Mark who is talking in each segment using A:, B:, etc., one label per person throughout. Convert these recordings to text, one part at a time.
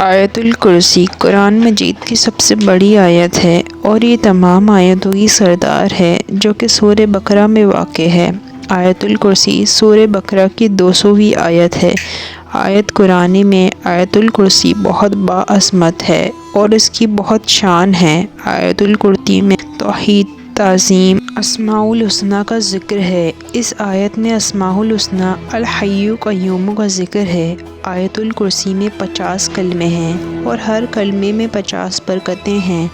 A: آیت الکرسی قرآن مجید کی سب سے بڑی آیت ہے اور یہ تمام آیتوں کی سردار ہے جو کہ سورہ بقرہ میں واقع ہے۔ آیت الکرسی سورہ بقرہ کی 200ویں آیت ہے۔ آیت قرآن میں آیت الکرسی بہت باعظمت ہے اور اس کی بہت شان ہے۔ آیت الکرسی میں توحید، تعظیم، اسماء الحسنی کا ذکر ہے۔ اس آیت میں اسماء الحسنی الحی قیوم کا ذکر ہے۔ آیت الکرسی میں 50 کلمے ہیں اور ہر کلمے میں 50 برکتیں ہیں۔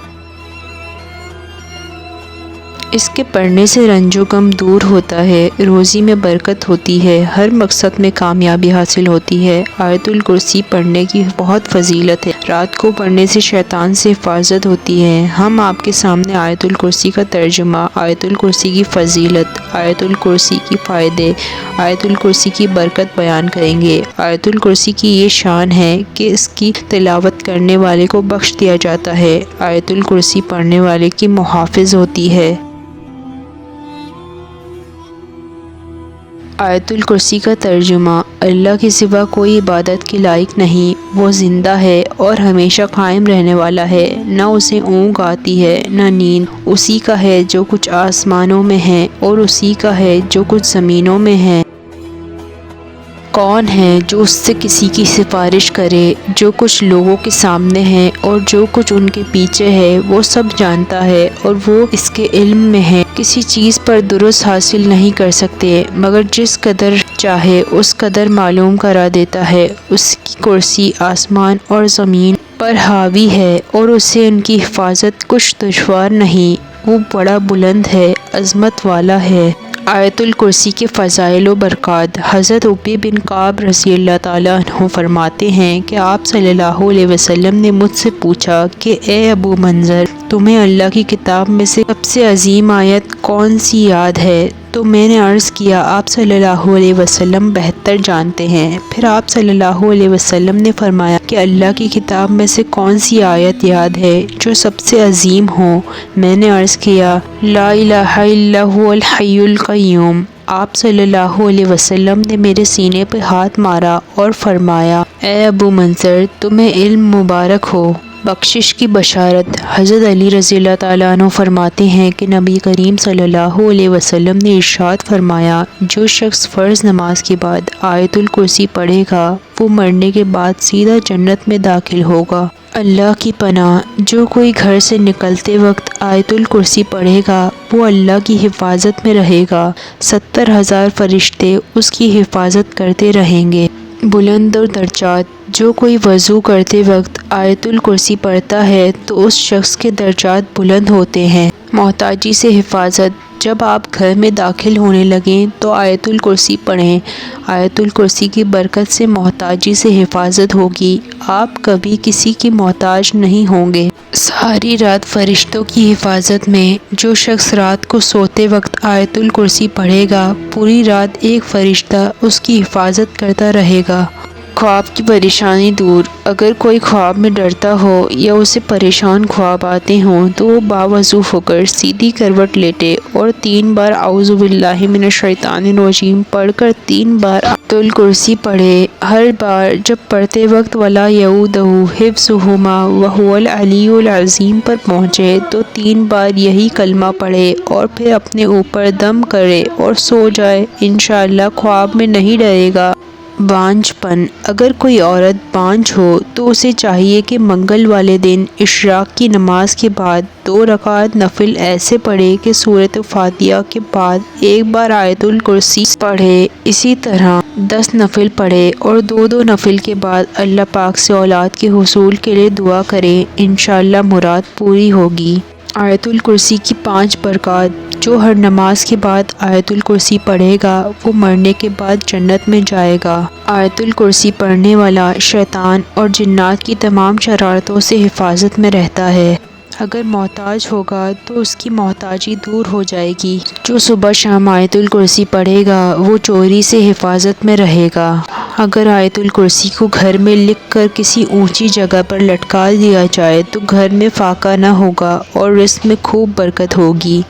A: اس کے پڑھنے سے رنج و غم دور ہوتا ہے، روزی میں برکت ہوتی ہے، ہر مقصد میں کامیابی حاصل ہوتی ہے۔ آیت الکرسی پڑھنے کی بہت فضیلت ہے۔ رات کو پڑھنے سے شیطان سے حفاظت ہوتی ہے۔ ہم آپ کے سامنے آیت الکرسی کا ترجمہ، آیت الکرسی کی فضیلت، آیت الکرسی کی فائدے، آیت الکرسی کی برکت بیان کریں گے۔ آیت الکرسی کی یہ شان ہے کہ اس کی تلاوت کرنے والے کو بخش دیا جاتا ہے۔ آیت الکرسی پڑھنے والے کی محافظ ہوتی ہے۔ آیت الکرسی کا ترجمہ، اللہ کے سوا کوئی عبادت کے لائق نہیں، وہ زندہ ہے اور ہمیشہ قائم رہنے والا ہے، نہ اسے اونگ آتی ہے نہ نیند، اسی کا ہے جو کچھ آسمانوں میں ہے اور اسی کا ہے جو کچھ زمینوں میں ہے۔ کون ہے جو اس سے کسی کی سفارش کرے؟ جو کچھ لوگوں کے سامنے ہے اور جو کچھ ان کے پیچھے ہے وہ سب جانتا ہے اور وہ اس کے علم میں ہے۔ کسی چیز پر درست حاصل نہیں کر سکتے مگر جس قدر چاہے اس قدر معلوم کرا دیتا ہے۔ اس کی کرسی آسمان اور زمین پر حاوی ہے اور اسے ان کی حفاظت کچھ دشوار نہیں، وہ بڑا بلند ہے، عظمت والا ہے۔ آیت الکرسی کے فضائل و برکات۔ حضرت ابی بن کعب رضی اللہ تعالیٰ عنہ فرماتے ہیں کہ آپ صلی اللہ علیہ وسلم نے مجھ سے پوچھا کہ اے ابو منذر، تمہیں اللہ کی کتاب میں سے سب سے عظیم آیت کون سی یاد ہے؟ تو میں نے عرض کیا آپ صلی اللہ علیہ وسلم بہتر جانتے ہیں۔ پھر آپ صلی اللہ علیہ وسلم نے فرمایا کہ اللہ کی کتاب میں سے کون سی آیت یاد ہے جو سب سے عظیم ہو؟ میں نے عرض کیا لا الہ الا هو الحی القیوم۔ آپ صلی اللہ علیہ وسلم نے میرے سینے پہ ہاتھ مارا اور فرمایا اے ابو منذر، تمہیں علم مبارک ہو۔ بخشش کی بشارت۔ حضرت علی رضی اللہ تعالیٰ عنہ فرماتے ہیں کہ نبی کریم صلی اللہ علیہ وسلم نے ارشاد فرمایا جو شخص فرض نماز کے بعد آیت الکرسی پڑھے گا وہ مرنے کے بعد سیدھا جنت میں داخل ہوگا۔ اللہ کی پناہ، جو کوئی گھر سے نکلتے وقت آیت الکرسی پڑھے گا وہ اللہ کی حفاظت میں رہے گا، 70,000 فرشتے اس کی حفاظت کرتے رہیں گے۔ بلند و درجات، جو کوئی وضو کرتے وقت آیت الکرسی پڑھتا ہے تو اس شخص کے درجات بلند ہوتے ہیں۔ محتاجی سے حفاظت، جب آپ گھر میں داخل ہونے لگیں تو آیت الکرسی پڑھیں۔ آیت الکرسی کی برکت سے محتاجی سے حفاظت ہوگی، آپ کبھی کسی کی محتاج نہیں ہوں گے۔ ساری رات فرشتوں کی حفاظت میں، جو شخص رات کو سوتے وقت آیت الکرسی پڑھے گا پوری رات ایک فرشتہ اس کی حفاظت کرتا رہے گا۔ خواب کی پریشانی دور۔ اگر کوئی خواب میں ڈرتا ہو یا اسے پریشان خواب آتے ہوں تو وہ باوضو ہو کر سیدھی کروٹ لیٹے اور 3 بار اعوذ باللہ من الشیطان الرجیم پڑھ کر 3 بار آیت الکرسی پڑھے۔ ہر بار جب پڑھتے وقت ولا یعودہ حفظہما وہو العلی العظیم پر پہنچے تو 3 بار یہی کلمہ پڑھے اور پھر اپنے اوپر دم کرے اور سو جائے، انشاءاللہ خواب میں نہیں ڈرے گا۔ بانجھ پن، اگر کوئی عورت بانجھ ہو تو اسے چاہیے کہ منگل والے دن اشراق کی نماز کے بعد 2 رکعت نفل ایسے پڑھے کہ سورۃ فاتحہ کے بعد 1 بار آیت الکرسی پڑھے، اسی طرح 10 نفل پڑھے اور 2 نفل کے بعد اللہ پاک سے اولاد کے حصول کے لیے دعا کرے، انشاءاللہ مراد پوری ہوگی۔ آیت الکرسی کی 5 برکات۔ جو ہر نماز کے بعد آیت الکرسی پڑھے گا وہ مرنے کے بعد جنت میں جائے گا۔ آیت الکرسی پڑھنے والا شیطان اور جنات کی تمام شرارتوں سے حفاظت میں رہتا ہے۔ اگر محتاج ہوگا تو اس کی محتاجی دور ہو جائے گی۔ جو صبح شام آیت الکرسی پڑھے گا وہ چوری سے حفاظت میں رہے گا۔ اگر آیت الکرسی کو گھر میں لکھ کر کسی اونچی جگہ پر لٹکا دیا جائے تو گھر میں فاقہ نہ ہوگا اور رزق میں خوب برکت ہوگی۔